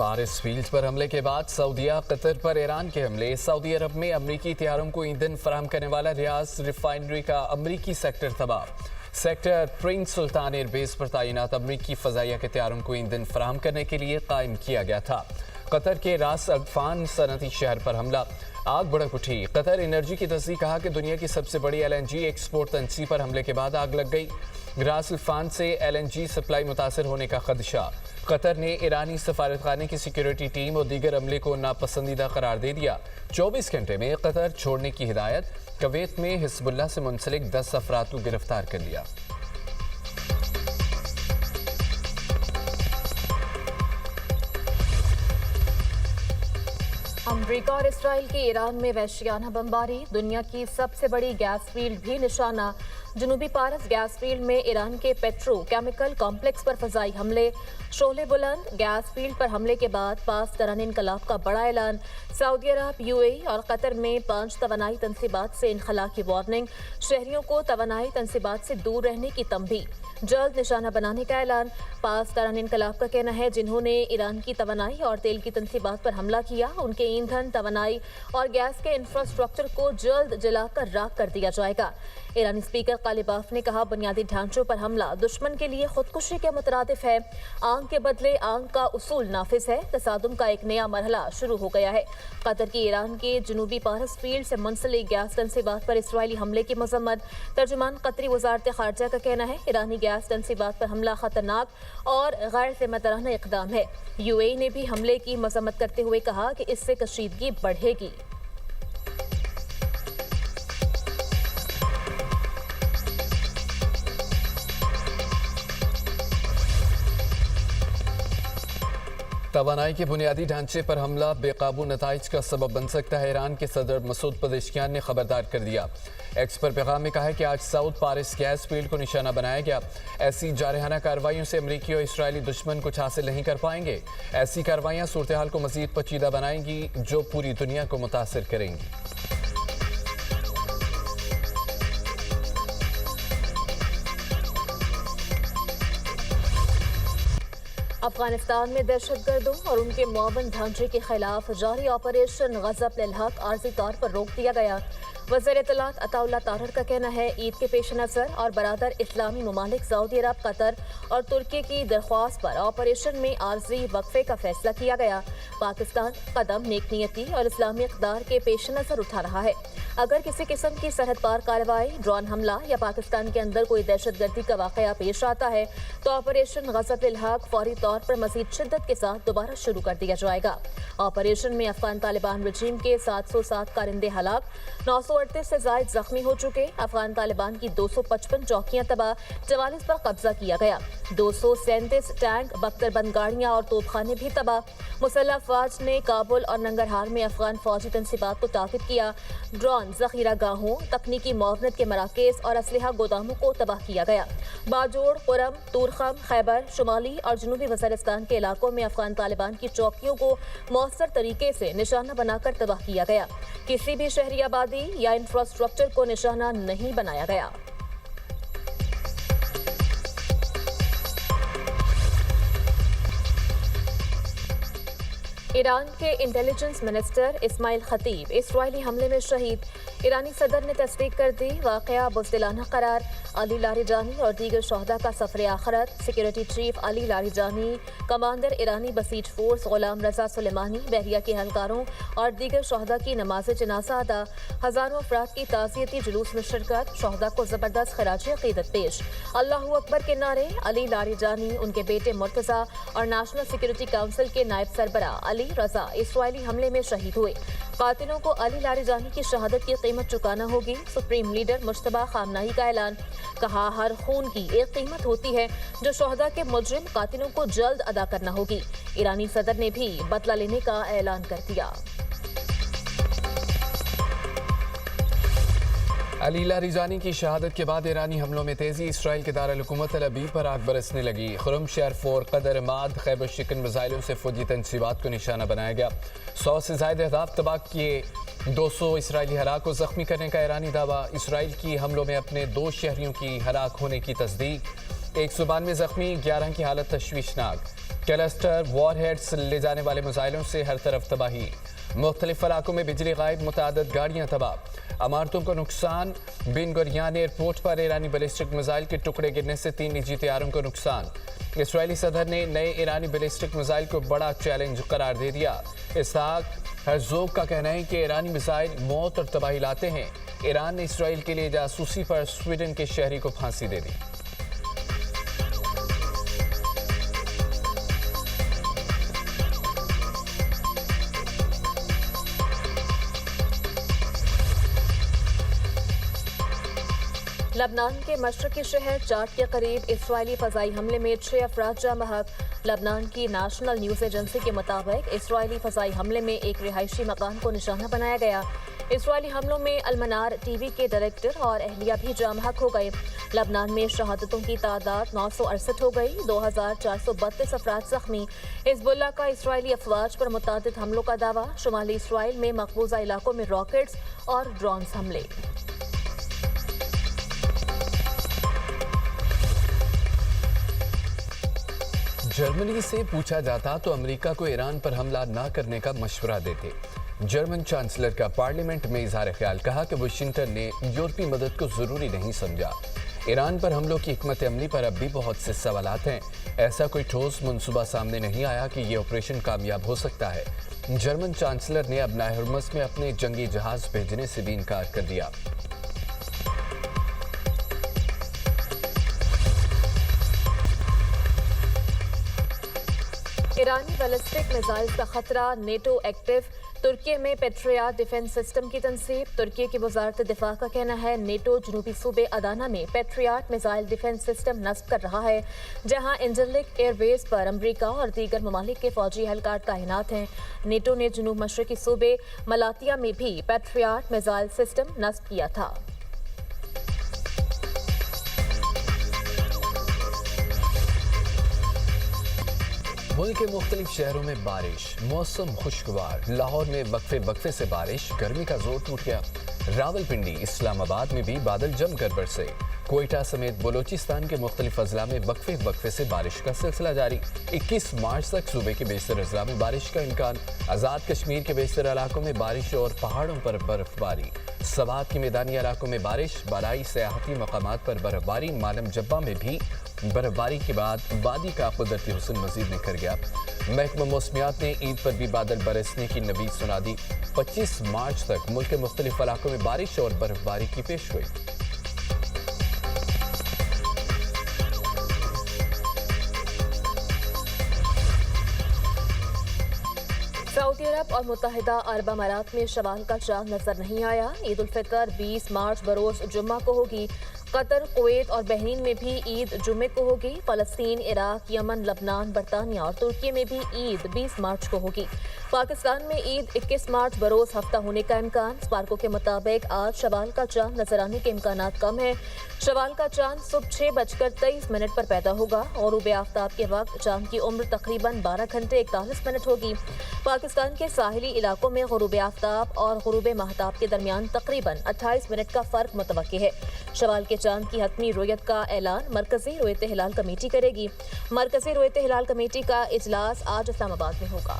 Paris field पर हमले के बाद सऊदीया कतर पर ईरान के हमले। सऊदी अरब में अमरीकी तैयारों को ईंधन फराहम करने वाला रियाज रिफाइनरी का अमरीकी सेक्टर तबाह। सेक्टर प्रिंस सुल्तान एयरबेस पर तैनात अमरीकी फजाइया के तैयारों को ईंधन फराहम करने के लिए कायम किया गया था। कतर के रास अगफान सनती शहर पर हमला, आग भड़क उठी। कतर एनर्जी की तस्दीक कहा कि दुनिया की सबसे बड़ी LNG एक्सपोर्ट तंसी पर हमले के बाद आग लग गई। रास अगफान से LNG सप्लाई मुतासर होने का खदशा। कतर ने ईरानी सफारतखाने की सिक्योरिटी टीम और दीगर अमले को नापसंदीदा करार दे दिया। 24 घंटे में कतर छोड़ने की हिदायत। कुवैत में हिजबुल्लाह से मुंसलिक 10 अफराद को गिरफ्तार कर लिया। अमरीका और इसराइल की ईरान में वहशियाना बमबारी। दुनिया की सबसे बड़ी गैस फील्ड भी निशाना। जनूबी पारस गैस फील्ड में ईरान के पेट्रो केमिकल कॉम्प्लेक्स पर फजाई हमले। शोले बुलंद। गैस फील्ड पर हमले के बाद 5 तरह इनकलाब का बड़ा ऐलान। सऊदी अरब, UAE और कतर में 5 तवानाई तनसीबात से इनखला की वार्निंग। शहरियों को तवानाई तनसीबात से दूर रहने की तंबीह। जल्द निशाना बनाने का ऐलान। 5 तरह इनकलाब का कहना है जिन्होंने ईरान की तवानाई और तेल की तनसीबात पर हमला किया, उनके ईंधन, तवानाई और गैस के इंफ्रास्ट्रक्चर को जल्द जलाकर राख कर दिया जाएगा। ईरानी स्पीकर कालिबाफ ने कहा, बुनियादी ढांचों पर हमला दुश्मन के लिए खुदकुशी के मुतरादिफ है। आग के बदले आग का उसूल नाफिज है। तसादुम का एक नया मरहला शुरू हो गया है। कतर की ईरान के जनूबी पारस फील्ड से मुंसलिक गैस तनसीबात पर इसराइली हमले की मजम्मत। तर्जुमान कतरी वजारत खारजा का कहना है, ईरानी गैस तनसीबात पर हमला खतरनाक और गैर जिम्मेदाराना इकदाम है। UAE ने भी हमले की मजम्मत करते हुए कहा कि इससे कशीदगी बढ़ेगी। तवानाई के बुनियादी ढांचे पर हमला बेकाबू नताइज का सबब बन सकता है। ईरान के सदर मसूद पजेश्कियान ने खबरदार कर दिया। एक्स पर पैगाम में कहा है कि आज साउथ पारिस गैस फील्ड को निशाना बनाया गया। ऐसी जारहाना कार्रवाइयों से अमरीकी और इसराइली दुश्मन कुछ हासिल नहीं कर पाएंगे। ऐसी कार्रवाइयाँ सूरत हाल को मजीद पेचीदा बनाएंगी जो पूरी दुनिया को मुतासिर करेंगी। अफगानिस्तान में दहशतगर्दों और उनके मुआवन ढांचे के खिलाफ जारी ऑपरेशन गज़ब लिल हक आर्जी तौर पर रोक दिया गया। वज़ीर इत्तलात अताउल्लाह तारर का कहना है, ईद के पेश नज़र और बरादर इस्लामी ममालिक सऊदी अरब, कतर और तुर्की की दरख्वास्त पर ऑपरेशन में आर्जी वक्फे का फैसला किया गया। पाकिस्तान कदम नेक नीयती और इस्लामी इक़दार के पेश नज़र उठा रहा है। अगर किसी किस्म की सरहद पार कार्रवाई, ड्रोन हमला या पाकिस्तान के अंदर कोई दहशतगर्दी का वाक़या पेश आता है तो ऑपरेशन गज़ब लिल हक फौरी तौर पर मज़ीद शिद्दत के साथ दोबारा शुरू कर दिया जाएगा। ऑपरेशन में अफगान तालिबान रजीम के 707 कारिंदे हलाक, 938 से ज़ायद जख्मी हो चुके। अफगान तालिबान की 255 चौकियां तबाह, 44 पर कब्जा किया गया। 237 टैंक, बख्तरबंद गाड़ियां और तोपखाने भी तबाह। मुसल्लह अफवाज ने काबुल और नंगरहार में अफगान फौजी तनसीबात को ताक़िद किया। ड्रोन, ज़ख़ीरा गाहों, तकनीकी मुआवनत के मराकज़ और असलहा गोदामों को तबाह किया गया। बाजोड़, कुरम, तूरखम, खैबर, शुमाली और जनूबी वज़ीरिस्तान के इलाकों में अफगान तालिबान की चौकियों को मौसर तरीके से निशाना बनाकर तबाह किया गया। किसी भी शहरी आबादी या इंफ्रास्ट्रक्चर को निशाना नहीं बनाया गया। ईरान के इंटेलिजेंस मिनिस्टर इस्माइल खतीब इसराइली हमले में शहीद। ईरानी सदर ने तस्दीक कर दी, वाक़या बुज़दिलाना करार। अली लारिजानी और दीगर शहदा का सफ़र आखरत। Security chief Ali Larijani, commander ईरानी Basij force Gholam Reza Soleimani, बहरिया के एहलकारों और दीगर शहदा की नमाज जनाजा अदा। हज़ारों अफराद की ताज़ियती जुलूस में शिरकत। शहदा को ज़बरदस्त खराज अक़ीदत पेश। अल्लाहु अकबर के नारे। अली लारिजानी, उनके बेटे मुर्तज़ा और नेशनल सिक्योरिटी काउंसिल के नायब सरबरा अली रजा इसराइली हमले में शहीद हुए। कातिलों को अली लारिजानी की शहादत की कीमत चुकाना होगी। सुप्रीम लीडर मुश्तबा खामनाई का ऐलान। कहा, हर खून की एक कीमत होती है जो शहदा के मुजरिम कातिलों को जल्द अदा करना होगी। ईरानी सदर ने भी बदला लेने का ऐलान कर दिया। अली लारिजानी की शहादत के बाद ईरानी हमलों में तेजी। इसराइल के दारुल हुकूमत तल अबीब पर आग बरसने लगी। खुरम शहर, फोर, कदर, माद, खैबर शिकन मिसाइलों से फौजी तनसीबात को निशाना बनाया गया। 100 से ज़ायद अहदाफ तबाह किए। 200 इसराइली हलाक को जख्मी करने का ईरानी दावा। इसराइल की हमलों में अपने 2 शहरियों की हलाक होने की तस्दीक। 192 जख्मी, 11 की हालत तशवीशनाक। क्लस्टर वॉरहेड्स ले जाने वाले मिसाइलों से हर तरफ तबाही। मुख्तलिफ इलाकों में बिजली गायब, मुतादिद गाड़ियां तबाह। अमारतों को नुकसान। बिन गुरियान एयरपोर्ट पर ईरानी बैलिस्टिक मिसाइल के टुकड़े गिरने से 3 निजी तैयारों को नुकसान। इसराइली सदर ने नए ईरानी बैलिस्टिक मिसाइल को बड़ा चैलेंज करार दे दिया। इसहाक हर्जोग का कहना है कि ईरानी मिसाइल मौत और तबाही लाते हैं। ईरान ने इसराइल के लिए जासूसी पर स्वीडन के शहरी को फांसी दे दी। लबनान के मशरकी शहर चाट के करीब इसराइली फ़ज़ाई हमले में 6 अफराद जाँ बहक। लबनान की नेशनल न्यूज़ एजेंसी के मुताबिक इसराइली फ़ज़ाई हमले में एक रिहायशी मकान को निशाना बनाया गया। इसराइली हमलों में अलमनार टीवी के डायरेक्टर और अहलिया भी जाँ बहक हो गए। लबनान में शहादतों की तादाद 968 हो गई। 2432 अफराद जख्मी। हिज़्बुल्लाह का इसराइली अफवाज पर मुतादिद हमलों का दावा। शुमाली इसराइल में मकबूजा इलाकों में रॉकेट्स और ड्रोन्स हमले। जर्मनी से पूछा जाता तो अमेरिका को ईरान पर हमला न करने का मशवरा देते। जर्मन चांसलर का पार्लियामेंट में इजहार ख्याल, कहा कि वाशिंगटन ने यूरोपीय मदद को जरूरी नहीं समझा। ईरान पर हमलों की हिकमत अमली पर अब भी बहुत से सवालात हैं। ऐसा कोई ठोस मंसूबा सामने नहीं आया कि ये ऑपरेशन कामयाब हो सकता है। जर्मन चांसलर ने अब नाहरमस में अपने जंगी जहाज भेजने से भी इनकार कर दिया। ईरानी बैलिस्टिक मिसाइल्स का खतरा, नेटो एक्टिव। तुर्की में पेट्रियाट डिफेंस सिस्टम की तनसीब। तुर्की की वजारत दिफा का कहना है नेटो जनूबी सूबे अदाना में पेट्रियाट मिसाइल डिफेंस सिस्टम नस्ब कर रहा है, जहां इंजरलिक एयरबेस पर अमरीका और दीगर ममालिक के फौजी एहलकार तैनात हैं। नेटो ने जनूब मशरकी सूबे मलातिया में भी पेट्रियाट मिसाइल सिस्टम नस्ब किया था। मुल्क के मुख्तलिफ शहरों में बारिश, मौसम खुशगवार। लाहौर में वक्फे से बारिश, गर्मी का जोर टूट गया। रावलपिंडी, इस्लामाबाद में भी बादल जमकर बरसे। कोयटा समेत बलोचिस्तान के मुख्तलिफ अजला में वक्फे से बारिश का सिलसिला जारी। 21 मार्च तक सूबे के बेशतर अजला में बारिश का इम्कान। आज़ाद कश्मीर के बेशतर इलाकों में बारिश और पहाड़ों पर बर्फबारी। सवात के मैदानी इलाकों में बारिश, बालाई सयाहती मकामात पर बर्फबारी। मालम जब्बा में भी बर्फबारी के बाद वादी का कुदरती हुस्न मजीद निखर गया। महकमा मौसमियात ने ईद पर भी बादल बरसने की नवीद सुना दी। 25 मार्च तक मुल्क के मुख्तलिफ इलाकों में बारिश और बर्फबारी की पेशगोई। सऊदी अरब और मुत्तहिदा अरब अमारात में शवाल का चांद नजर नहीं आया। ईद उल फितर 20 मार्च बरोज जुम्मा को होगी। कतर, कुवैत और बहरीन में भी ईद जुम्मे को होगी। फलस्तीन, इराक, यमन, लबनान, बरतानिया और तुर्की में भी ईद 20 मार्च को होगी। पाकिस्तान में ईद 21 मार्च बरोज हफ्ता होने का इम्कान। स्पार्को के मुताबिक आज शवाल का चांद नजर आने के इम्कानात कम है। शवाल का चांद सुबह 6:23 पर पैदा होगा और ग़ुरूब आफ्ताब के वक्त चांद की उम्र तकरीबन 12 घंटे 41 मिनट होगी। पाकिस्तान के साहिली इलाकों में ग़ुरूब आफ्ताब और ग़ुरूब महताब के दरमियान तकरीबन 28 मिनट का फ़र्क मुतवक्की है। शवाल के चांद की हतमी रुयत का ऐलान मरकजी रुयत हिलाल कमेटी करेगी। मरकजी रुयत हिलाल कमेटी का इजलास आज इस्लामाबाद में होगा।